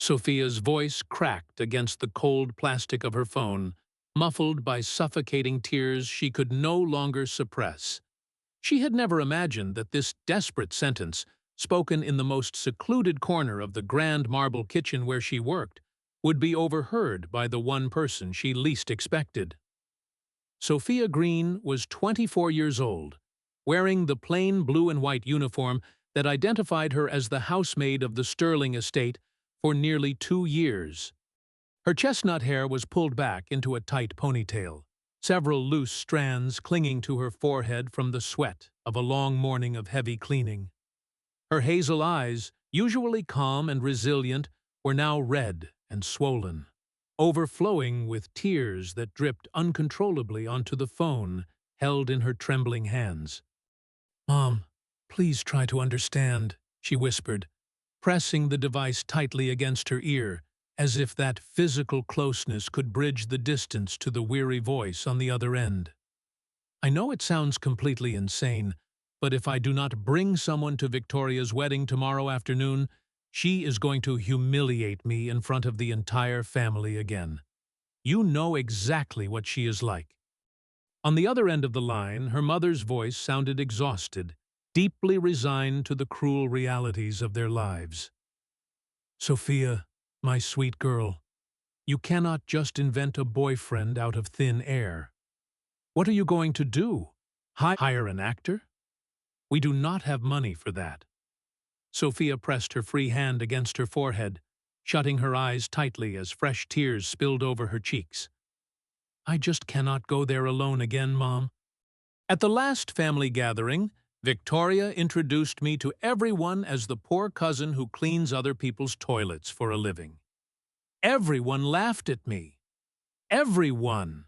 Sophia's voice cracked against the cold plastic of her phone, muffled by suffocating tears she could no longer suppress. She had never imagined that this desperate sentence, spoken in the most secluded corner of the grand marble kitchen where she worked, would be overheard by the one person she least expected. Sophia Green was 24 years old, wearing the plain blue and white uniform that identified her as the housemaid of the Sterling estate for nearly 2 years. Her chestnut hair was pulled back into a tight ponytail, several loose strands clinging to her forehead from the sweat of a long morning of heavy cleaning. Her hazel eyes, usually calm and resilient, were now red and swollen, overflowing with tears that dripped uncontrollably onto the phone held in her trembling hands. "Mom, please try to understand," she whispered, pressing the device tightly against her ear, as if that physical closeness could bridge the distance to the weary voice on the other end. "I know it sounds completely insane, but if I do not bring someone to Victoria's wedding tomorrow afternoon, she is going to humiliate me in front of the entire family again. You know exactly what she is like." On the other end of the line, her mother's voice sounded exhausted, deeply resigned to the cruel realities of their lives. "Sophia, my sweet girl, you cannot just invent a boyfriend out of thin air. What are you going to do? Hire an actor? We do not have money for that." Sophia pressed her free hand against her forehead, shutting her eyes tightly as fresh tears spilled over her cheeks. "I just cannot go there alone again, Mom." At the last family gathering, Victoria introduced me to everyone as the poor cousin who cleans other people's toilets for a living. Everyone laughed at me. Everyone.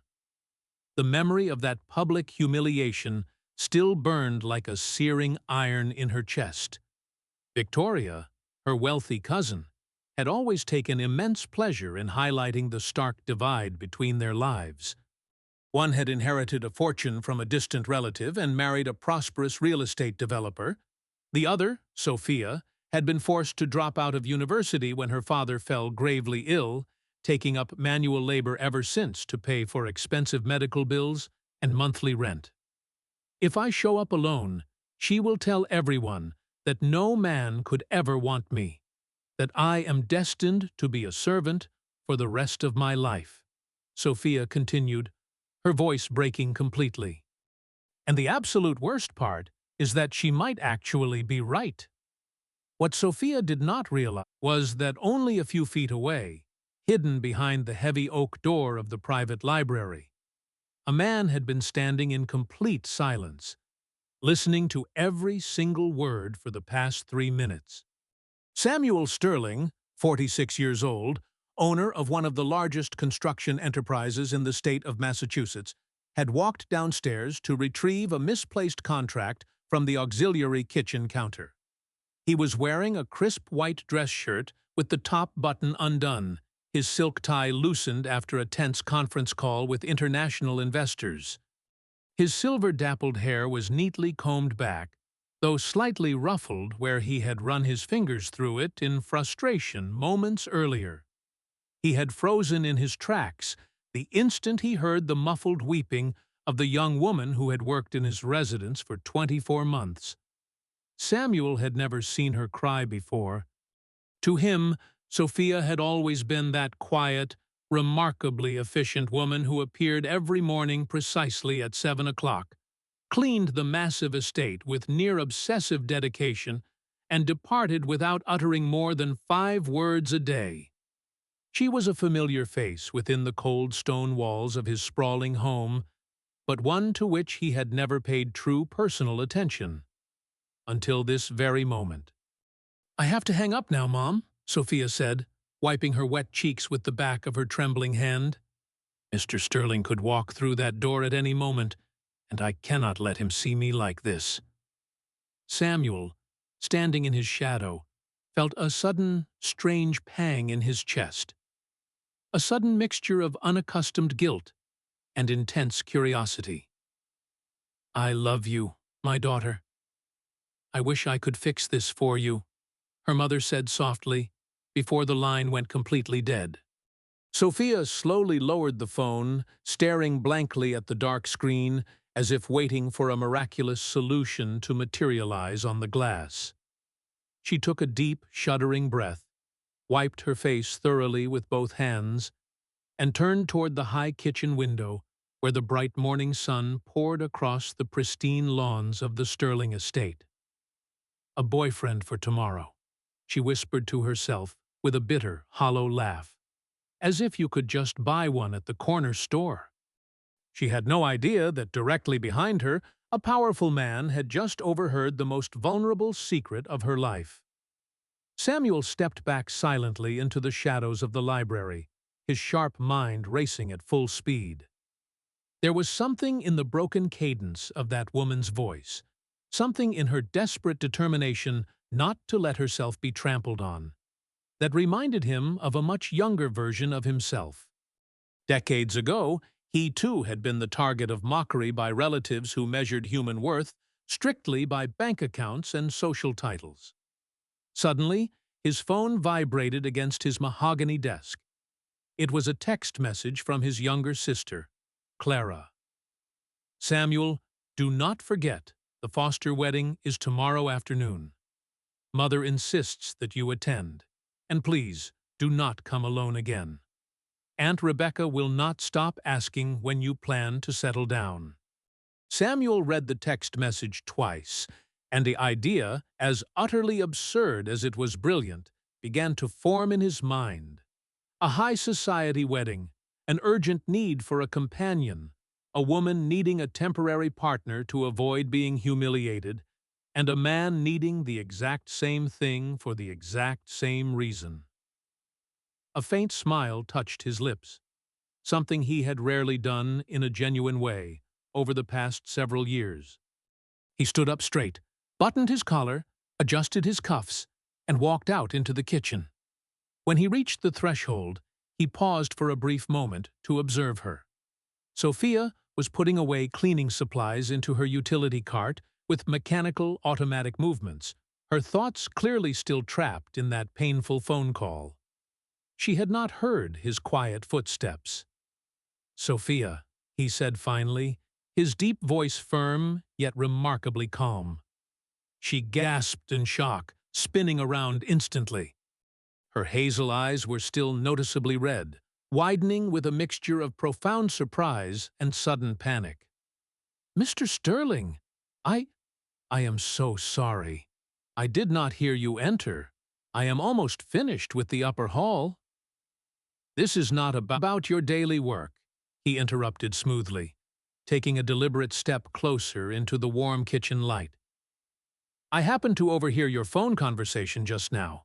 The memory of that public humiliation still burned like a searing iron in her chest. Victoria, her wealthy cousin, had always taken immense pleasure in highlighting the stark divide between their lives. One had inherited a fortune from a distant relative and married a prosperous real estate developer. The other, Sophia, had been forced to drop out of university when her father fell gravely ill, taking up manual labor ever since to pay for expensive medical bills and monthly rent. If I show up alone, she will tell everyone that no man could ever want me, that I am destined to be a servant for the rest of my life, Sophia continued, her voice breaking completely. And the absolute worst part is that she might actually be right. What Sophia did not realize was that only a few feet away, hidden behind the heavy oak door of the private library, a man had been standing in complete silence, listening to every single word for the past 3 minutes. Samuel Sterling, 46 years old, owner of one of the largest construction enterprises in the state of Massachusetts, had walked downstairs to retrieve a misplaced contract from the auxiliary kitchen counter. He was wearing a crisp white dress shirt with the top button undone, his silk tie loosened after a tense conference call with international investors. His silver-dappled hair was neatly combed back, though slightly ruffled where he had run his fingers through it in frustration moments earlier. He had frozen in his tracks the instant he heard the muffled weeping of the young woman who had worked in his residence for 24 months. Samuel had never seen her cry before. To him, Sophia had always been that quiet, remarkably efficient woman who appeared every morning precisely at 7 o'clock, cleaned the massive estate with near-obsessive dedication, and departed without uttering more than 5 words a day. She was a familiar face within the cold stone walls of his sprawling home, but one to which he had never paid true personal attention. Until this very moment. "I have to hang up now, Mom," Sophia said, wiping her wet cheeks with the back of her trembling hand. "Mr. Sterling could walk through that door at any moment, and I cannot let him see me like this." Samuel, standing in his shadow, felt a sudden, strange pang in his chest. A sudden mixture of unaccustomed guilt and intense curiosity. "I love you, my daughter. I wish I could fix this for you," her mother said softly, before the line went completely dead. Sophia slowly lowered the phone, staring blankly at the dark screen, as if waiting for a miraculous solution to materialize on the glass. She took a deep, shuddering breath, wiped her face thoroughly with both hands, and turned toward the high kitchen window, where the bright morning sun poured across the pristine lawns of the Sterling estate. A boyfriend for tomorrow, she whispered to herself with a bitter, hollow laugh, as if you could just buy one at the corner store. She had no idea that directly behind her, a powerful man had just overheard the most vulnerable secret of her life. Samuel stepped back silently into the shadows of the library, his sharp mind racing at full speed. There was something in the broken cadence of that woman's voice, something in her desperate determination not to let herself be trampled on, that reminded him of a much younger version of himself. Decades ago, he too had been the target of mockery by relatives who measured human worth strictly by bank accounts and social titles. Suddenly, his phone vibrated against his mahogany desk. It was a text message from his younger sister, Clara. "Samuel, do not forget, the Foster wedding is tomorrow afternoon. Mother insists that you attend, and please, do not come alone again. Aunt Rebecca will not stop asking when you plan to settle down." Samuel read the text message twice, and the idea, as utterly absurd as it was brilliant, began to form in his mind. A high society wedding, an urgent need for a companion, a woman needing a temporary partner to avoid being humiliated, and a man needing the exact same thing for the exact same reason. A faint smile touched his lips, something he had rarely done in a genuine way over the past several years. He stood up straight, buttoned his collar, adjusted his cuffs, and walked out into the kitchen. When he reached the threshold, he paused for a brief moment to observe her. Sophia was putting away cleaning supplies into her utility cart with mechanical, automatic movements, her thoughts clearly still trapped in that painful phone call. She had not heard his quiet footsteps. "Sophia," he said finally, his deep voice firm yet remarkably calm. She gasped in shock, spinning around instantly. Her hazel eyes were still noticeably red, widening with a mixture of profound surprise and sudden panic. "Mr. Sterling, I am so sorry. I did not hear you enter. I am almost finished with the upper hall." "This is not about your daily work," he interrupted smoothly, taking a deliberate step closer into the warm kitchen light. "I happened to overhear your phone conversation just now.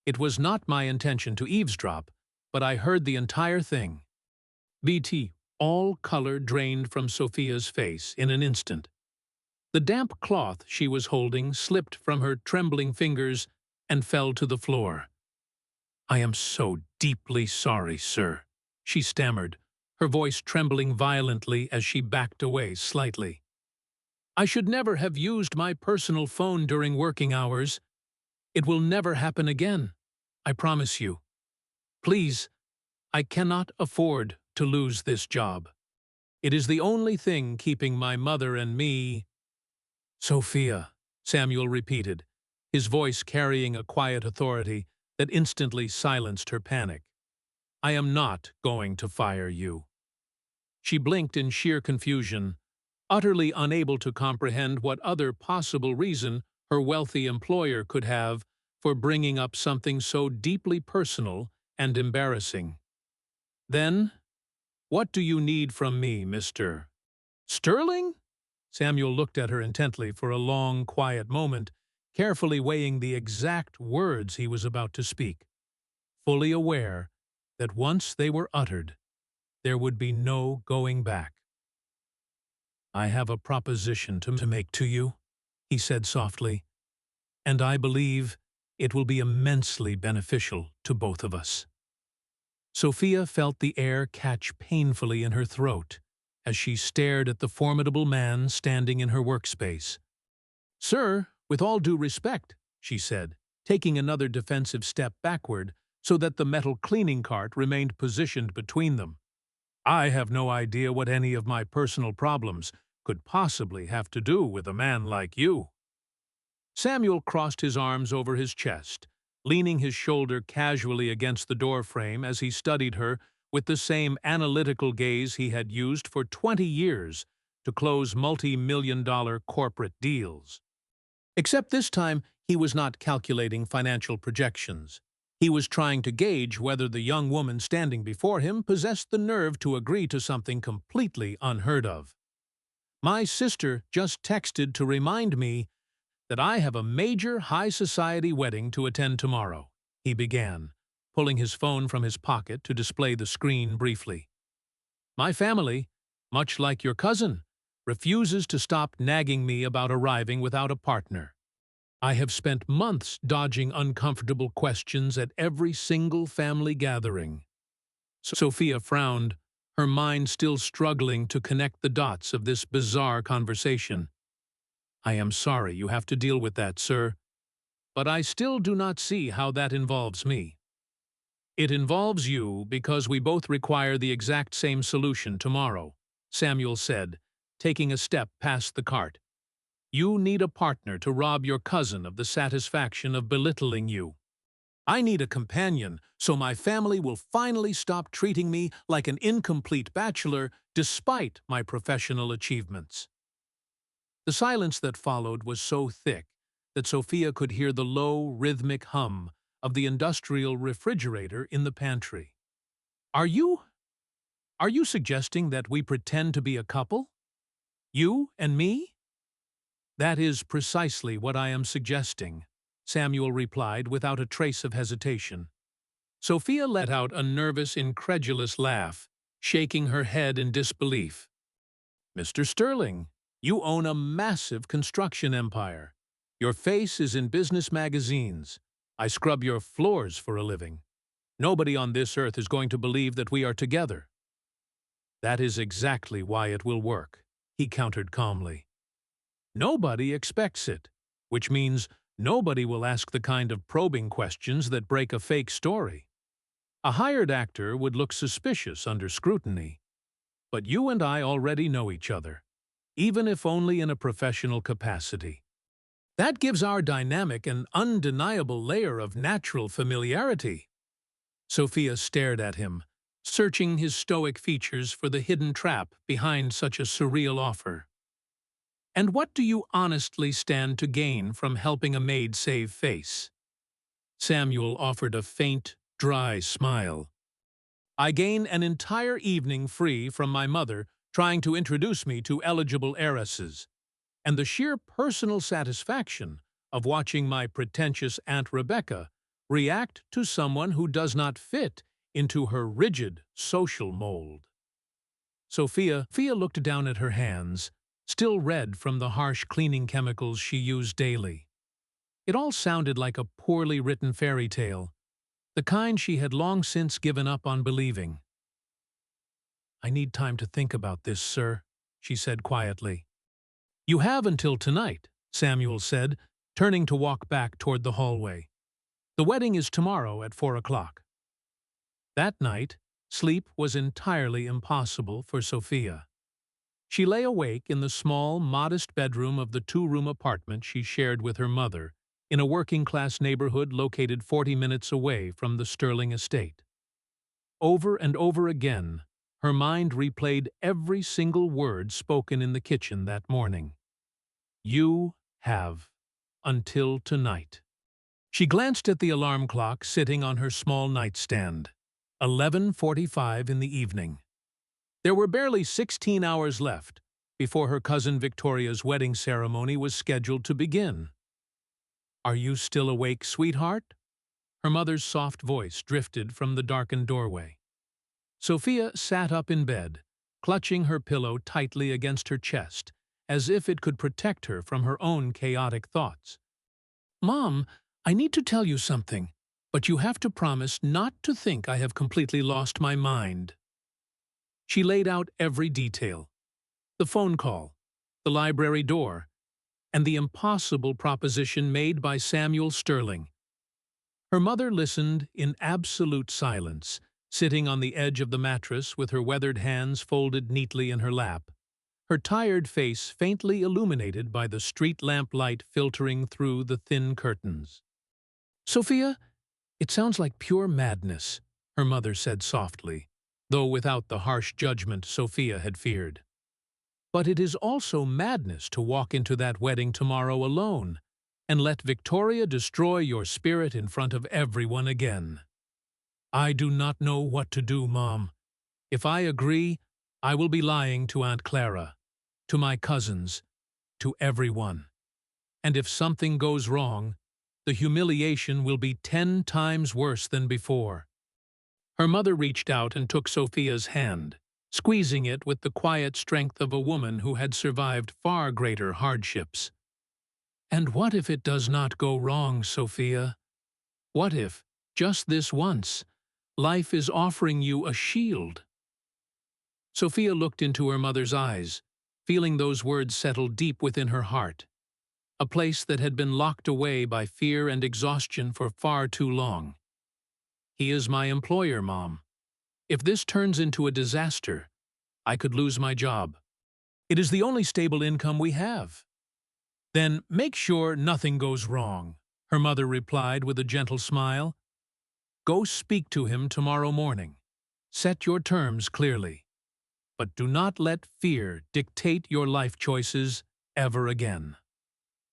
It was not my intention to eavesdrop, but I heard the entire thing." All color drained from Sophia's face in an instant. The damp cloth she was holding slipped from her trembling fingers and fell to the floor. "I am so deeply sorry, sir," she stammered, her voice trembling violently as she backed away slightly. "I should never have used my personal phone during working hours. It will never happen again, I promise you. Please, I cannot afford to lose this job. It is the only thing keeping my mother and me—" "Sophia," Samuel repeated, his voice carrying a quiet authority that instantly silenced her panic. "I am not going to fire you." She blinked in sheer confusion, utterly unable to comprehend what other possible reason her wealthy employer could have for bringing up something so deeply personal and embarrassing. "Then, what do you need from me, Mr. Sterling?" Samuel looked at her intently for a long, quiet moment, carefully weighing the exact words he was about to speak, fully aware that once they were uttered, there would be no going back. "I have a proposition to make to you," he said softly, "and I believe it will be immensely beneficial to both of us." Sophia felt the air catch painfully in her throat as she stared at the formidable man standing in her workspace. "Sir, with all due respect," she said, taking another defensive step backward, so that the metal cleaning cart remained positioned between them. I have no idea what any of my personal problems could possibly have to do with a man like you. Samuel crossed his arms over his chest, leaning his shoulder casually against the doorframe as he studied her with the same analytical gaze he had used for 20 years to close multi-million-dollar corporate deals. Except this time, he was not calculating financial projections. He was trying to gauge whether the young woman standing before him possessed the nerve to agree to something completely unheard of. My sister just texted to remind me that I have a major high-society wedding to attend tomorrow, he began, pulling his phone from his pocket to display the screen briefly. My family, much like your cousin, refuses to stop nagging me about arriving without a partner. I have spent months dodging uncomfortable questions at every single family gathering. Sophia frowned, her mind still struggling to connect the dots of this bizarre conversation. I am sorry you have to deal with that, sir, but I still do not see how that involves me. It involves you because we both require the exact same solution tomorrow, Samuel said, taking a step past the cart. You need a partner to rob your cousin of the satisfaction of belittling you. I need a companion so my family will finally stop treating me like an incomplete bachelor despite my professional achievements. The silence that followed was so thick that Sophia could hear the low, rhythmic hum of the industrial refrigerator in the pantry. Are you suggesting that we pretend to be a couple? You and me? That is precisely what I am suggesting, Samuel replied without a trace of hesitation. Sophia let out a nervous, incredulous laugh, shaking her head in disbelief. Mr. Sterling, you own a massive construction empire. Your face is in business magazines. I scrub your floors for a living. Nobody on this earth is going to believe that we are together. That is exactly why it will work, he countered calmly. Nobody expects it, which means nobody will ask the kind of probing questions that break a fake story. A hired actor would look suspicious under scrutiny. But you and I already know each other, even if only in a professional capacity. That gives our dynamic an undeniable layer of natural familiarity. Sophia stared at him, searching his stoic features for the hidden trap behind such a surreal offer. And what do you honestly stand to gain from helping a maid save face? Samuel offered a faint, dry smile. I gain an entire evening free from my mother trying to introduce me to eligible heiresses, and the sheer personal satisfaction of watching my pretentious Aunt Rebecca react to someone who does not fit into her rigid social mold. Sophia looked down at her hands, still red from the harsh cleaning chemicals she used daily. It all sounded like a poorly written fairy tale, the kind she had long since given up on believing. I need time to think about this, sir, she said quietly. You have until tonight, Samuel said, turning to walk back toward the hallway. The wedding is tomorrow at 4 o'clock. That night, sleep was entirely impossible for Sophia. She lay awake in the small, modest bedroom of the two-room apartment she shared with her mother in a working-class neighborhood located 40 minutes away from the Sterling estate. Over and over again, her mind replayed every single word spoken in the kitchen that morning. You have until tonight. She glanced at the alarm clock sitting on her small nightstand. 11:45 in the evening. There were barely 16 hours left before her cousin Victoria's wedding ceremony was scheduled to begin. Are you still awake, sweetheart? Her mother's soft voice drifted from the darkened doorway. Sophia sat up in bed, clutching her pillow tightly against her chest, as if it could protect her from her own chaotic thoughts. Mom, I need to tell you something, but you have to promise not to think I have completely lost my mind. She laid out every detail. The phone call, the library door, and the impossible proposition made by Samuel Sterling. Her mother listened in absolute silence, sitting on the edge of the mattress with her weathered hands folded neatly in her lap, her tired face faintly illuminated by the street lamp light filtering through the thin curtains. "Sophia, it sounds like pure madness," her mother said softly, though without the harsh judgment Sophia had feared. "But it is also madness to walk into that wedding tomorrow alone and let Victoria destroy your spirit in front of everyone again." "I do not know what to do, Mom. If I agree, I will be lying to Aunt Clara, to my cousins, to everyone. And if something goes wrong, the humiliation will be 10 times worse than before." Her mother reached out and took Sophia's hand, squeezing it with the quiet strength of a woman who had survived far greater hardships. "And what if it does not go wrong, Sophia? What if, just this once, life is offering you a shield?" Sophia looked into her mother's eyes, feeling those words settle deep within her heart, a place that had been locked away by fear and exhaustion for far too long. "He is my employer, Mom. If this turns into a disaster, I could lose my job. It is the only stable income we have." "Then make sure nothing goes wrong," her mother replied with a gentle smile. "Go speak to him tomorrow morning. Set your terms clearly. But do not let fear dictate your life choices ever again."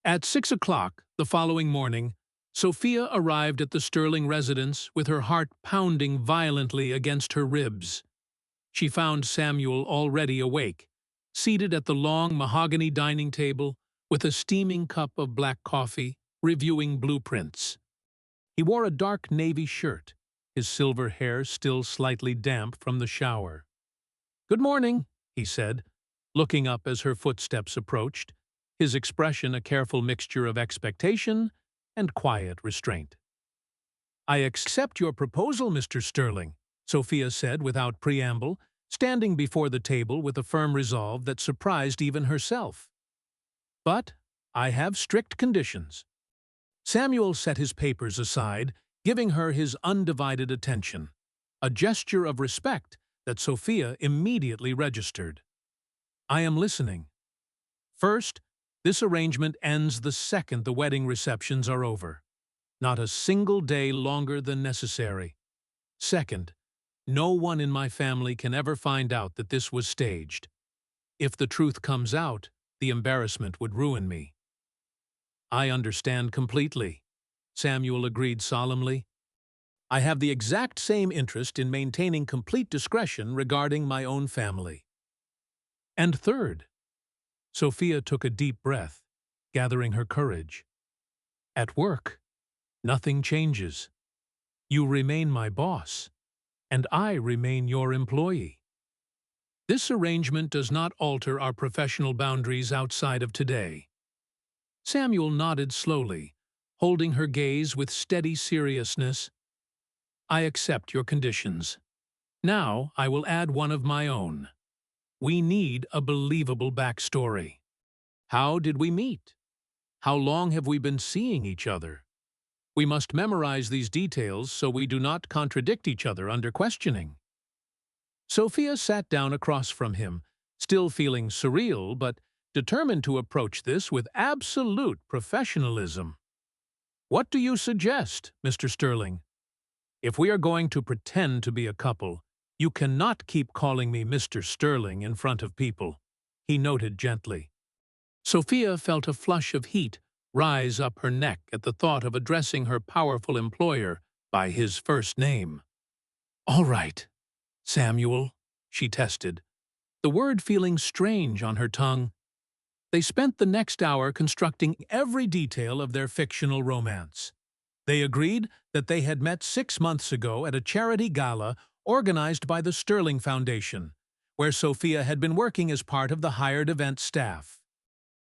At 6 o'clock the following morning, Sophia arrived at the Sterling residence with her heart pounding violently against her ribs. She found Samuel already awake, seated at the long mahogany dining table with a steaming cup of black coffee, reviewing blueprints. He wore a dark navy shirt, his silver hair still slightly damp from the shower. "Good morning," he said, looking up as her footsteps approached, his expression a careful mixture of expectation and quiet restraint. "I accept your proposal, Mr. Sterling," Sophia said without preamble, standing before the table with a firm resolve that surprised even herself. "But I have strict conditions." Samuel set his papers aside, giving her his undivided attention, a gesture of respect that Sophia immediately registered. "I am listening. First, this arrangement ends the second the wedding receptions are over. Not a single day longer than necessary. Second, no one in my family can ever find out that this was staged. If the truth comes out, the embarrassment would ruin me." "I understand completely," Samuel agreed solemnly. "I have the exact same interest in maintaining complete discretion regarding my own family." "And third," Sophia took a deep breath, gathering her courage, "at work, nothing changes. You remain my boss, and I remain your employee. This arrangement does not alter our professional boundaries outside of today." Samuel nodded slowly, holding her gaze with steady seriousness. "I accept your conditions. Now I will add one of my own. We need a believable backstory. How did we meet? How long have we been seeing each other? We must memorize these details so we do not contradict each other under questioning." Sophia sat down across from him, still feeling surreal but determined to approach this with absolute professionalism. "What do you suggest, Mr. Sterling? If we are going to pretend to be a couple, you cannot keep calling me Mr. Sterling in front of people," he noted gently. Sophia felt a flush of heat rise up her neck at the thought of addressing her powerful employer by his first name. "All right, Samuel," she tested, the word feeling strange on her tongue. They spent the next hour constructing every detail of their fictional romance. They agreed that they had met 6 months ago at a charity gala organized by the Sterling Foundation, where Sophia had been working as part of the hired event staff.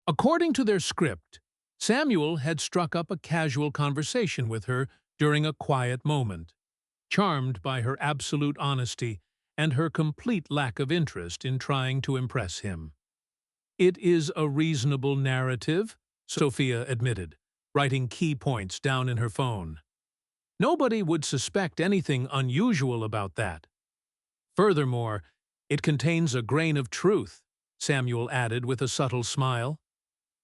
According to their script, Samuel had struck up a casual conversation with her during a quiet moment, charmed by her absolute honesty and her complete lack of interest in trying to impress him. "It is a reasonable narrative," Sophia admitted, writing key points down in her phone. Nobody would suspect anything unusual about that. Furthermore, it contains a grain of truth, Samuel added with a subtle smile.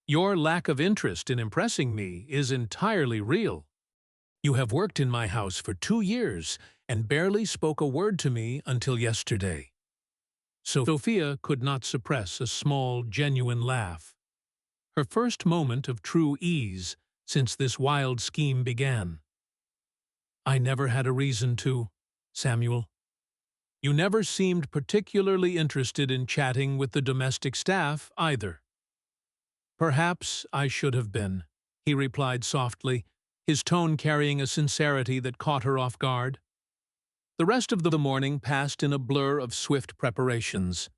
Your lack of interest in impressing me is entirely real. You have worked in my house for 2 years and barely spoke a word to me until yesterday. Sophia could not suppress a small, genuine laugh. Her first moment of true ease since this wild scheme began. I never had a reason to, Samuel. You never seemed particularly interested in chatting with the domestic staff, either. Perhaps I should have been, he replied softly, his tone carrying a sincerity that caught her off guard. The rest of the morning passed in a blur of swift preparations.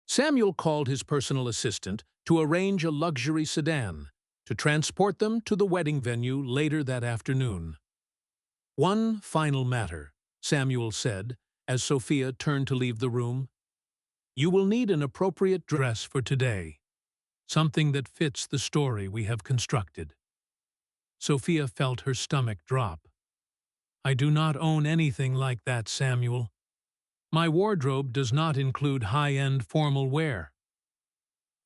Samuel called his personal assistant to arrange a luxury sedan to transport them to the wedding venue later that afternoon. One final matter, Samuel said, as Sophia turned to leave the room. You will need an appropriate dress for today, something that fits the story we have constructed. Sophia felt her stomach drop. I do not own anything like that, Samuel. My wardrobe does not include high-end formal wear.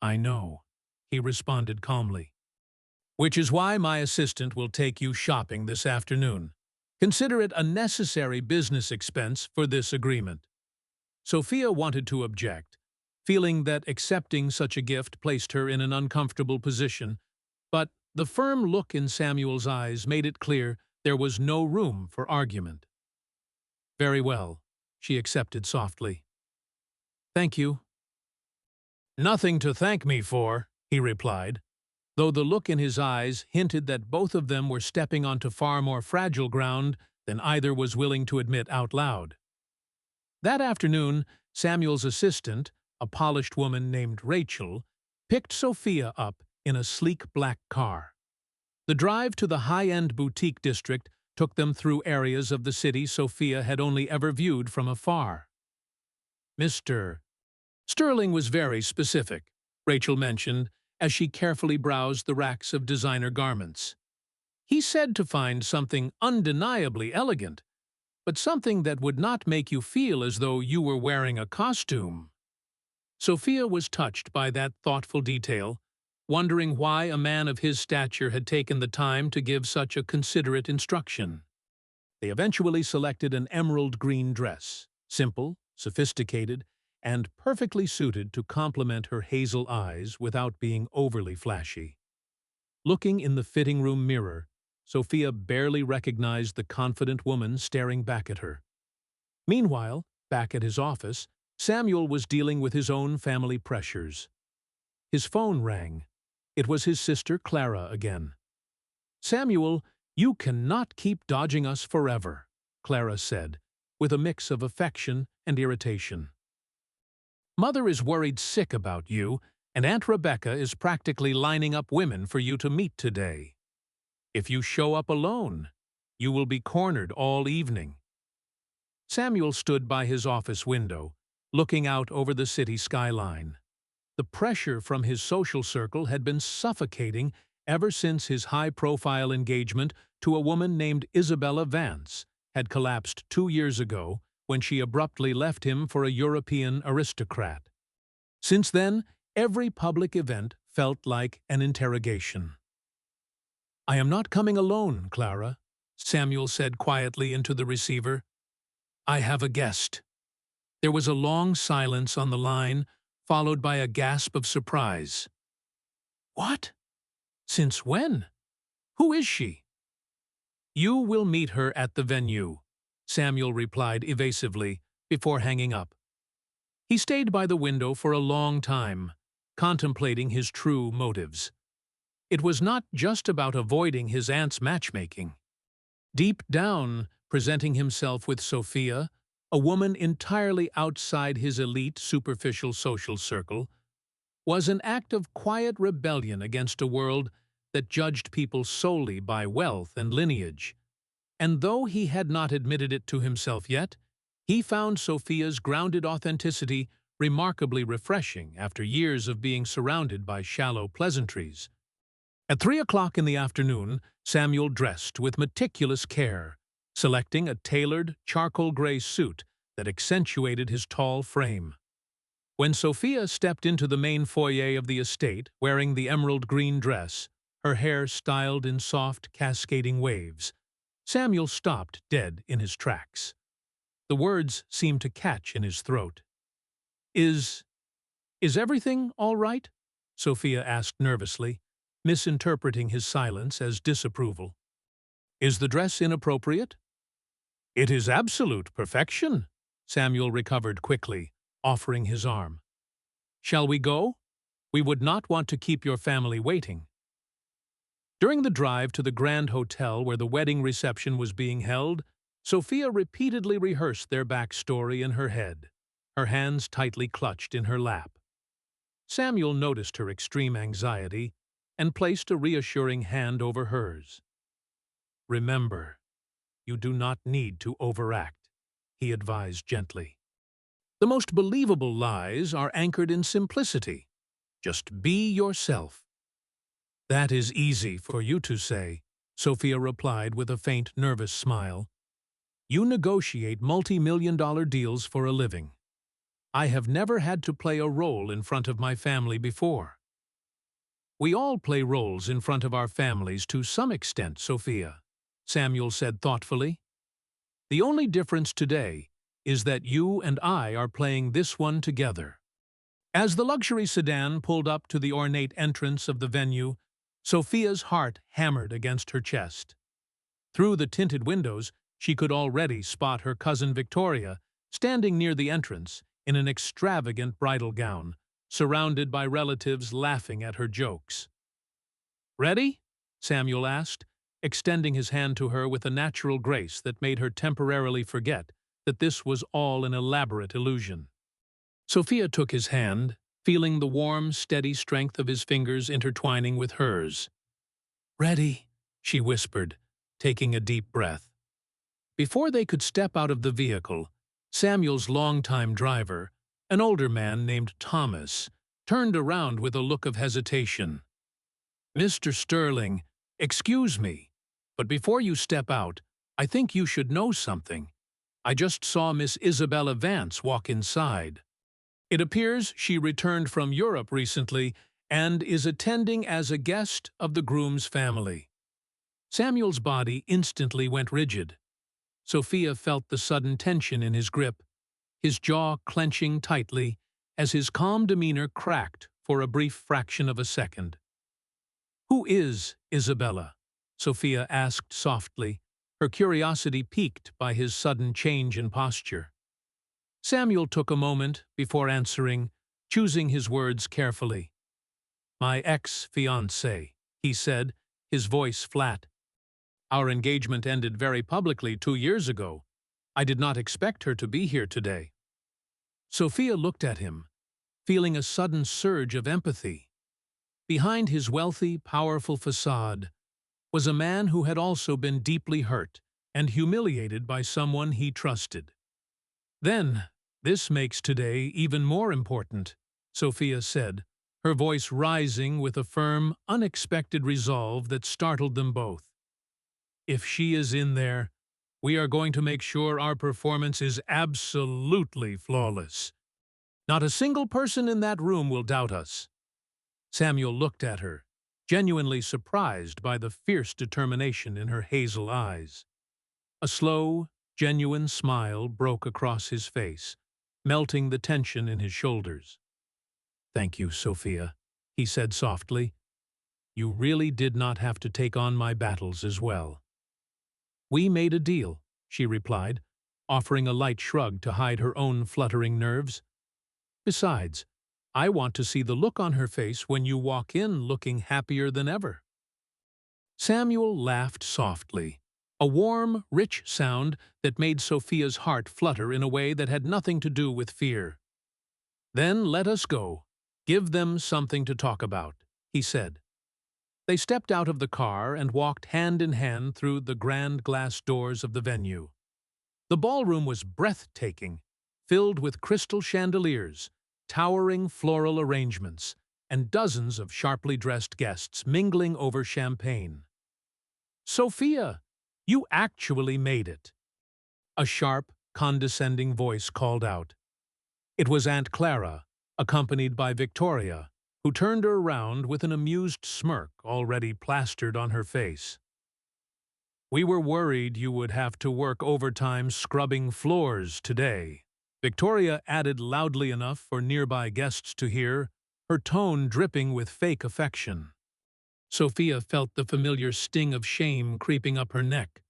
I know, he responded calmly. Which is why my assistant will take you shopping this afternoon. Consider it a necessary business expense for this agreement. Sophia wanted to object, feeling that accepting such a gift placed her in an uncomfortable position, but the firm look in Samuel's eyes made it clear there was no room for argument. Very well, she accepted softly. Thank you. Nothing to thank me for, he replied, though the look in his eyes hinted that both of them were stepping onto far more fragile ground than either was willing to admit out loud. That afternoon, Samuel's assistant, a polished woman named Rachel, picked Sophia up in a sleek black car. The drive to the high-end boutique district took them through areas of the city Sophia had only ever viewed from afar. Mr. Sterling was very specific, Rachel mentioned, as she carefully browsed the racks of designer garments. He said to find something undeniably elegant, but something that would not make you feel as though you were wearing a costume. Sophia was touched by that thoughtful detail, wondering why a man of his stature had taken the time to give such a considerate instruction. They eventually selected an emerald green dress, simple, sophisticated, and perfectly suited to complement her hazel eyes without being overly flashy. Looking in the fitting room mirror, Sophia barely recognized the confident woman staring back at her. Meanwhile, back at his office, Samuel was dealing with his own family pressures. His phone rang. It was his sister Clara again. Samuel, you cannot keep dodging us forever, Clara said, with a mix of affection and irritation. Mother is worried sick about you, and Aunt Rebecca is practically lining up women for you to meet today. If you show up alone, you will be cornered all evening. Samuel stood by his office window, looking out over the city skyline. The pressure from his social circle had been suffocating ever since his high-profile engagement to a woman named Isabella Vance had collapsed 2 years ago when she abruptly left him for a European aristocrat. Since then, every public event felt like an interrogation. I am not coming alone, Clara, Samuel said quietly into the receiver. I have a guest. There was a long silence on the line, followed by a gasp of surprise. What? Since when? Who is she? You will meet her at the venue, Samuel replied evasively before hanging up. He stayed by the window for a long time, contemplating his true motives. It was not just about avoiding his aunt's matchmaking. Deep down, presenting himself with Sophia, a woman entirely outside his elite, superficial social circle, was an act of quiet rebellion against a world that judged people solely by wealth and lineage. And though he had not admitted it to himself yet, he found Sophia's grounded authenticity remarkably refreshing after years of being surrounded by shallow pleasantries. At 3 o'clock in the afternoon, Samuel dressed with meticulous care, selecting a tailored, charcoal gray suit that accentuated his tall frame. When Sophia stepped into the main foyer of the estate, wearing the emerald green dress, her hair styled in soft, cascading waves, Samuel stopped dead in his tracks. The words seemed to catch in his throat. Is everything all right?" Sophia asked nervously, misinterpreting his silence as disapproval. "Is the dress inappropriate?" "It is absolute perfection," Samuel recovered quickly, offering his arm. "Shall we go? We would not want to keep your family waiting." During the drive to the grand hotel where the wedding reception was being held, Sophia repeatedly rehearsed their backstory in her head, her hands tightly clutched in her lap. Samuel noticed her extreme anxiety and placed a reassuring hand over hers. "Remember, you do not need to overact," he advised gently. "The most believable lies are anchored in simplicity. Just be yourself." "That is easy for you to say," Sophia replied with a faint, nervous smile. "You negotiate multi-million-dollar deals for a living. I have never had to play a role in front of my family before." "We all play roles in front of our families to some extent, Sophia," Samuel said thoughtfully. "The only difference today is that you and I are playing this one together." As the luxury sedan pulled up to the ornate entrance of the venue, Sophia's heart hammered against her chest. Through the tinted windows, she could already spot her cousin Victoria standing near the entrance in an extravagant bridal gown, surrounded by relatives laughing at her jokes. "Ready?" Samuel asked, extending his hand to her with a natural grace that made her temporarily forget that this was all an elaborate illusion. Sophia took his hand, feeling the warm, steady strength of his fingers intertwining with hers. "Ready," she whispered, taking a deep breath. Before they could step out of the vehicle, Samuel's longtime driver, an older man named Thomas, turned around with a look of hesitation. "Mr. Sterling, excuse me, but before you step out, I think you should know something. I just saw Miss Isabella Vance walk inside. It appears she returned from Europe recently and is attending as a guest of the groom's family." Samuel's body instantly went rigid. Sophia felt the sudden tension in his grip, his jaw clenching tightly as his calm demeanor cracked for a brief fraction of a second. "Who is Isabella?" Sophia asked softly, her curiosity piqued by his sudden change in posture. Samuel took a moment before answering, choosing his words carefully. "My ex-fiancée," he said, his voice flat. "Our engagement ended very publicly 2 years ago. I did not expect her to be here today." Sophia looked at him, feeling a sudden surge of empathy. Behind his wealthy, powerful facade was a man who had also been deeply hurt and humiliated by someone he trusted. "Then, this makes today even more important," Sophia said, her voice rising with a firm, unexpected resolve that startled them both. "If she is in there, we are going to make sure our performance is absolutely flawless. Not a single person in that room will doubt us." Samuel looked at her, genuinely surprised by the fierce determination in her hazel eyes. A slow, genuine smile broke across his face, melting the tension in his shoulders. "Thank you, Sophia," he said softly. "You really did not have to take on my battles as well." "We made a deal," she replied, offering a light shrug to hide her own fluttering nerves. "Besides, I want to see the look on her face when you walk in looking happier than ever." Samuel laughed softly, a warm, rich sound that made Sophia's heart flutter in a way that had nothing to do with fear. "Then let us go. Give them something to talk about," he said. They stepped out of the car and walked hand in hand through the grand glass doors of the venue. The ballroom was breathtaking, filled with crystal chandeliers, towering floral arrangements, and dozens of sharply dressed guests mingling over champagne. "Sophia, You actually made it. A sharp, condescending voice called out. It was Aunt Clara, accompanied by Victoria, who turned her around with an amused smirk already plastered on her face. We were worried you would have to work overtime scrubbing floors today. Victoria added loudly enough for nearby guests to hear, her tone dripping with fake affection. Sophia felt the familiar sting of shame creeping up her neck.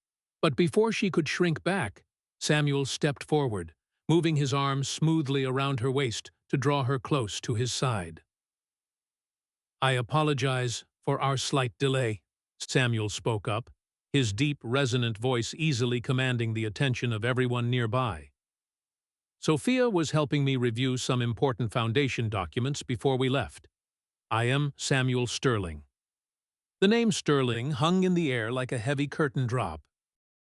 But before she could shrink back, Samuel stepped forward, moving his arm smoothly around her waist to draw her close to his side. I apologize for our slight delay, Samuel spoke up, his deep, resonant voice easily commanding the attention of everyone nearby. Sophia was helping me review some important foundation documents before we left. I am Samuel Sterling. The name Sterling hung in the air like a heavy curtain drop.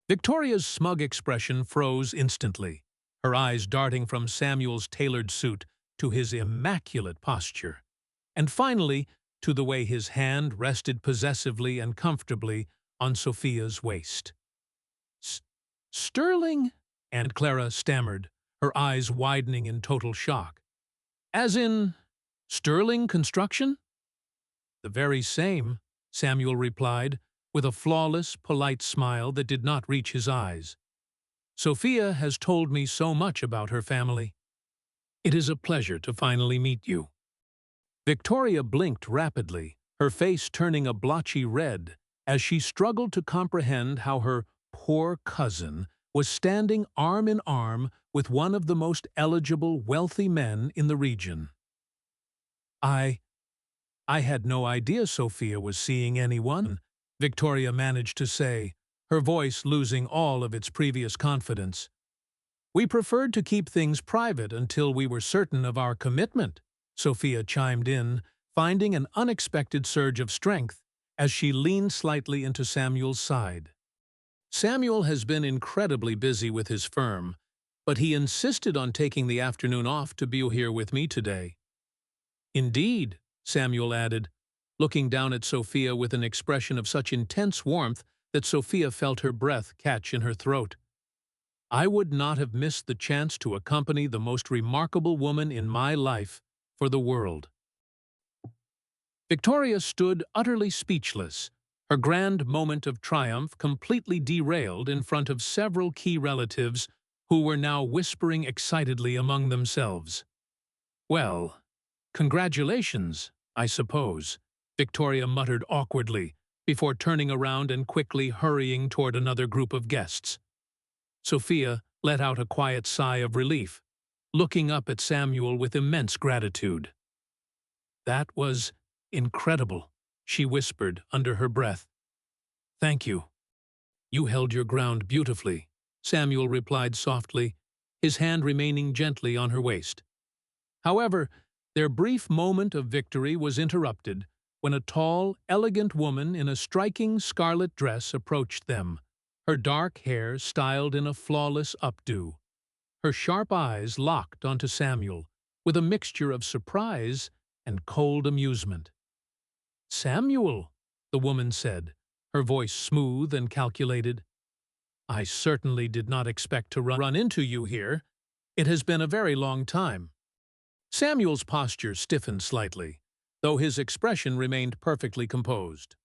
Victoria's smug expression froze instantly, her eyes darting from Samuel's tailored suit to his immaculate posture, and finally to the way his hand rested possessively and comfortably on Sophia's waist. Sterling? Aunt Clara stammered, her eyes widening in total shock. As in, Sterling Construction? The very same, Samuel replied, with a flawless, polite smile that did not reach his eyes. Sophia has told me so much about her family. It is a pleasure to finally meet you. Victoria blinked rapidly, her face turning a blotchy red, as she struggled to comprehend how her poor cousin was standing arm in arm with one of the most eligible, wealthy men in the region. I had no idea Sophia was seeing anyone, Victoria managed to say, her voice losing all of its previous confidence. We preferred to keep things private until we were certain of our commitment, Sophia chimed in, finding an unexpected surge of strength as she leaned slightly into Samuel's side. Samuel has been incredibly busy with his firm, but he insisted on taking the afternoon off to be here with me today. Indeed, Samuel added, looking down at Sophia with an expression of such intense warmth that Sophia felt her breath catch in her throat. I would not have missed the chance to accompany the most remarkable woman in my life for the world. Victoria stood utterly speechless, her grand moment of triumph completely derailed in front of several key relatives who were now whispering excitedly among themselves. Well, congratulations, I suppose, Victoria muttered awkwardly, before turning around and quickly hurrying toward another group of guests. Sophia let out a quiet sigh of relief, looking up at Samuel with immense gratitude. That was incredible, she whispered under her breath. Thank you. You held your ground beautifully, Samuel replied softly, his hand remaining gently on her waist. However, their brief moment of victory was interrupted when a tall, elegant woman in a striking scarlet dress approached them, her dark hair styled in a flawless updo. Her sharp eyes locked onto Samuel, with a mixture of surprise and cold amusement. Samuel, the woman said, her voice smooth and calculated. I certainly did not expect to run into you here. It has been a very long time. Samuel's posture stiffened slightly, though his expression remained perfectly composed.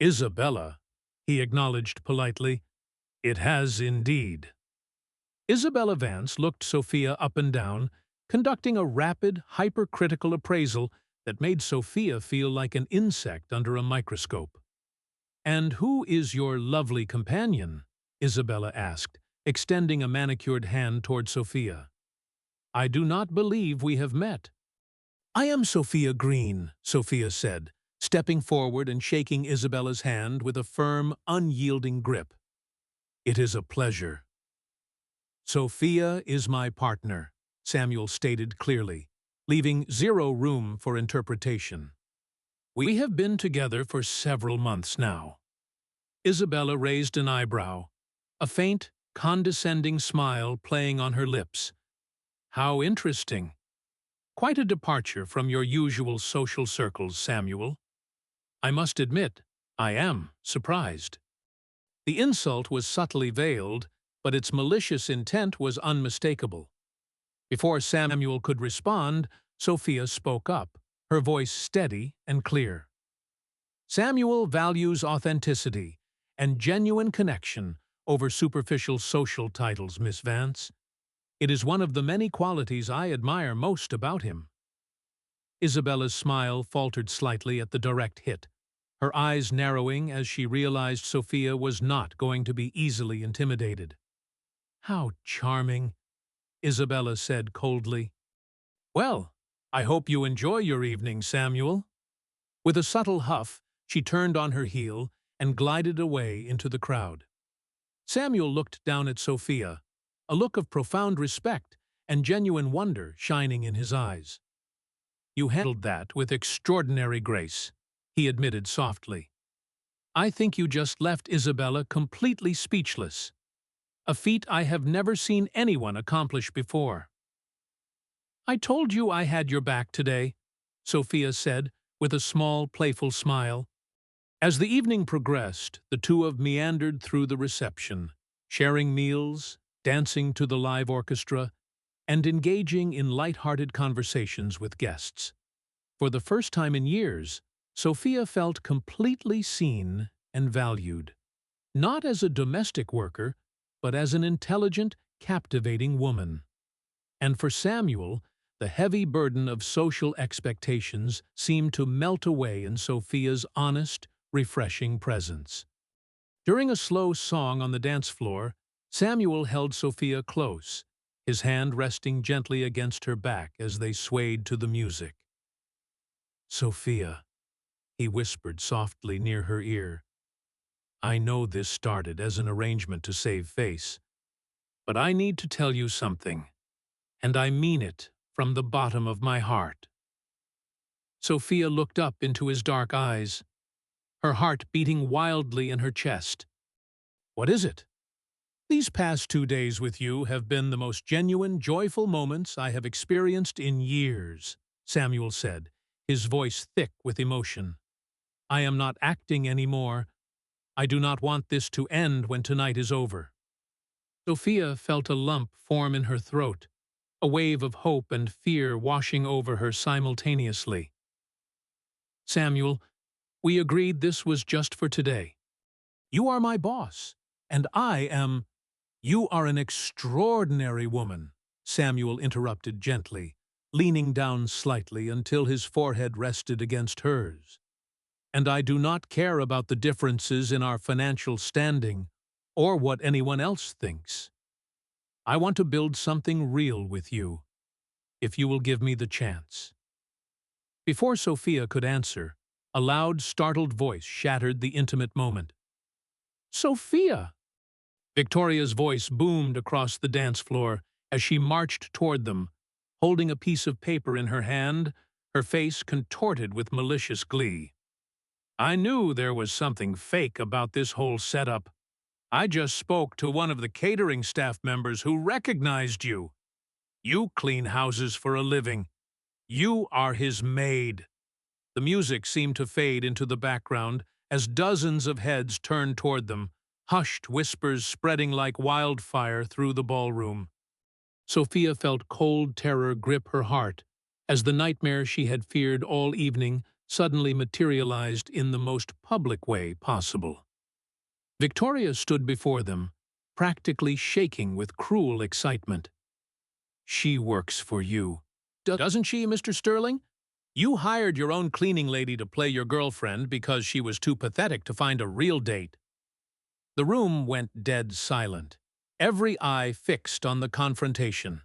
Isabella, he acknowledged politely. It has indeed. Isabella Vance looked Sophia up and down, conducting a rapid, hypercritical appraisal that made Sophia feel like an insect under a microscope. And who is your lovely companion? Isabella asked, extending a manicured hand toward Sophia. I do not believe we have met. I am Sophia Green, Sophia said, stepping forward and shaking Isabella's hand with a firm, unyielding grip. It is a pleasure. Sophia is my partner, Samuel stated clearly, leaving zero room for interpretation. We have been together for several months now. Isabella raised an eyebrow, a faint, condescending smile playing on her lips. How interesting. Quite a departure from your usual social circles, Samuel. I must admit, I am surprised. The insult was subtly veiled, but its malicious intent was unmistakable. Before Samuel could respond, Sophia spoke up, her voice steady and clear. Samuel values authenticity and genuine connection over superficial social titles, Miss Vance. It is one of the many qualities I admire most about him. Isabella's smile faltered slightly at the direct hit, her eyes narrowing as she realized Sophia was not going to be easily intimidated. "How charming," Isabella said coldly. "Well, I hope you enjoy your evening, Samuel." With a subtle huff, she turned on her heel and glided away into the crowd. Samuel looked down at Sophia, a look of profound respect and genuine wonder shining in his eyes. "You handled that with extraordinary grace," he admitted softly. "I think you just left Isabella completely speechless, a feat I have never seen anyone accomplish before." "I told you I had your back today," Sophia said, with a small, playful smile. As the evening progressed, the two of meandered through the reception, sharing meals, dancing to the live orchestra, and engaging in light-hearted conversations with guests. For the first time in years, Sophia felt completely seen and valued, not as a domestic worker, but as an intelligent, captivating woman. And for Samuel, the heavy burden of social expectations seemed to melt away in Sophia's honest, refreshing presence. During a slow song on the dance floor, Samuel held Sophia close, his hand resting gently against her back as they swayed to the music. "Sophia," he whispered softly near her ear, "I know this started as an arrangement to save face, but I need to tell you something, and I mean it from the bottom of my heart." Sophia looked up into his dark eyes, her heart beating wildly in her chest. "What is it?" "These past 2 days with you have been the most genuine, joyful moments I have experienced in years," Samuel said, his voice thick with emotion. "I am not acting anymore. I do not want this to end when tonight is over." Sophia felt a lump form in her throat, a wave of hope and fear washing over her simultaneously. "Samuel, we agreed this was just for today. You are my boss, and I am—" "You are an extraordinary woman," Samuel interrupted gently, leaning down slightly until his forehead rested against hers. "And I do not care about the differences in our financial standing or what anyone else thinks. I want to build something real with you, if you will give me the chance." Before Sophia could answer, a loud, startled voice shattered the intimate moment. "Sophia!" Victoria's voice boomed across the dance floor as she marched toward them, holding a piece of paper in her hand, her face contorted with malicious glee. "I knew there was something fake about this whole setup. I just spoke to one of the catering staff members who recognized you. You clean houses for a living. You are his maid." The music seemed to fade into the background as dozens of heads turned toward them, hushed whispers spreading like wildfire through the ballroom. Sophia felt cold terror grip her heart as the nightmare she had feared all evening suddenly materialized in the most public way possible. Victoria stood before them, practically shaking with cruel excitement. "She works for you, doesn't she, Mr. Sterling? You hired your own cleaning lady to play your girlfriend because she was too pathetic to find a real date." The room went dead silent, every eye fixed on the confrontation.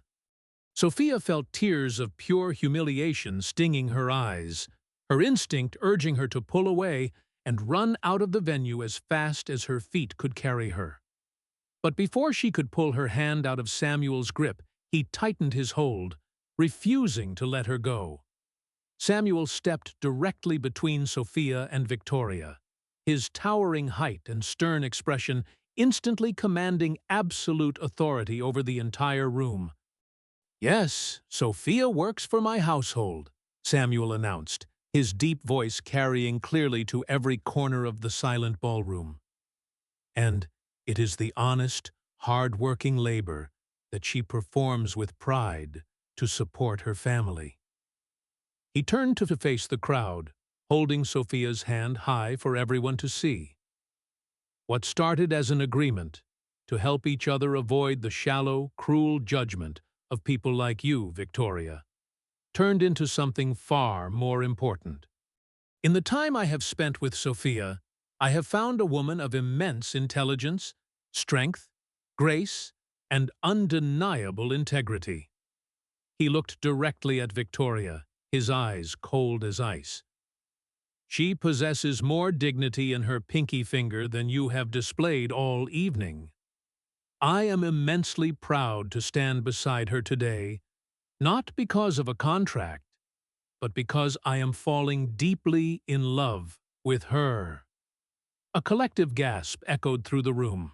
Sophia felt tears of pure humiliation stinging her eyes, her instinct urging her to pull away and run out of the venue as fast as her feet could carry her. But before she could pull her hand out of Samuel's grip, he tightened his hold, refusing to let her go. Samuel stepped directly between Sophia and Victoria, his towering height and stern expression instantly commanding absolute authority over the entire room. "Yes, Sophia works for my household," Samuel announced, his deep voice carrying clearly to every corner of the silent ballroom. "And It is the honest, hard-working labor that she performs with pride to support her family. He turned to face the crowd, holding Sophia's hand high for everyone to see. What started as an agreement to help each other avoid the shallow, cruel judgment of people like you, Victoria, turned into something far more important. In the time I have spent with Sophia, I have found a woman of immense intelligence, strength, grace, and undeniable integrity. He looked directly at Victoria, his eyes cold as ice. She possesses more dignity in her pinky finger than you have displayed all evening. I am immensely proud to stand beside her today, not because of a contract, but because I am falling deeply in love with her. A collective gasp echoed through the room.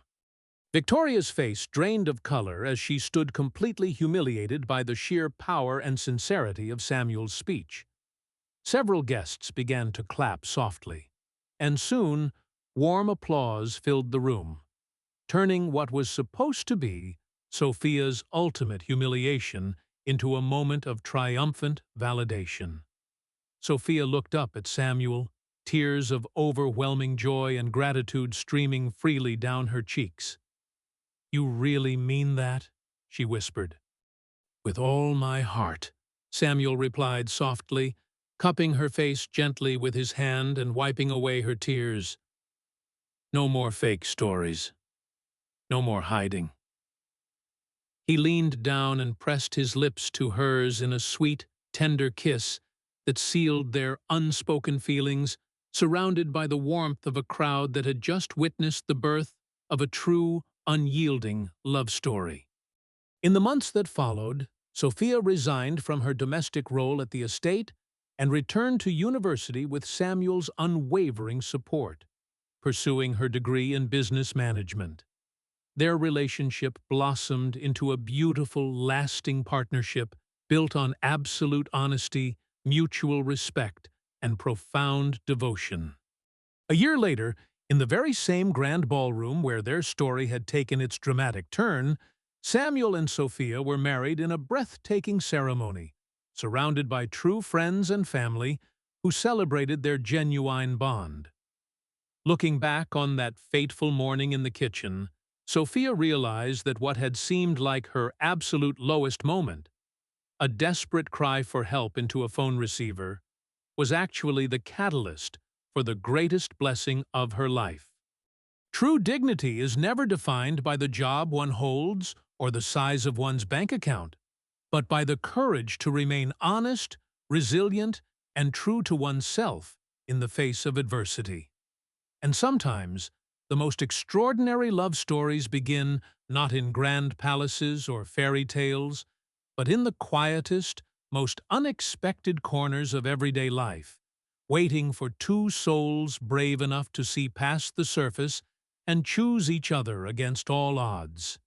Victoria's face drained of color as she stood completely humiliated by the sheer power and sincerity of Samuel's speech. Several guests began to clap softly, and soon warm applause filled the room, turning what was supposed to be Sophia's ultimate humiliation into a moment of triumphant validation. Sophia looked up at Samuel, tears of overwhelming joy and gratitude streaming freely down her cheeks. "You really mean that?" she whispered. "With all my heart," Samuel replied softly, cupping her face gently with his hand and wiping away her tears. "No more fake stories. No more hiding." He leaned down and pressed his lips to hers in a sweet, tender kiss that sealed their unspoken feelings, surrounded by the warmth of a crowd that had just witnessed the birth of a true, unyielding love story. In the months that followed, Sophia resigned from her domestic role at the estate and returned to university with Samuel's unwavering support, pursuing her degree in business management. Their relationship blossomed into a beautiful, lasting partnership built on absolute honesty, mutual respect, and profound devotion. A year later, in the very same grand ballroom where their story had taken its dramatic turn, Samuel and Sophia were married in a breathtaking ceremony, surrounded by true friends and family who celebrated their genuine bond. Looking back on that fateful morning in the kitchen, Sophia realized that what had seemed like her absolute lowest moment, a desperate cry for help into a phone receiver, was actually the catalyst for the greatest blessing of her life. True dignity is never defined by the job one holds or the size of one's bank account, but by the courage to remain honest, resilient, and true to oneself in the face of adversity. And sometimes, the most extraordinary love stories begin not in grand palaces or fairy tales, but in the quietest, most unexpected corners of everyday life, waiting for two souls brave enough to see past the surface and choose each other against all odds.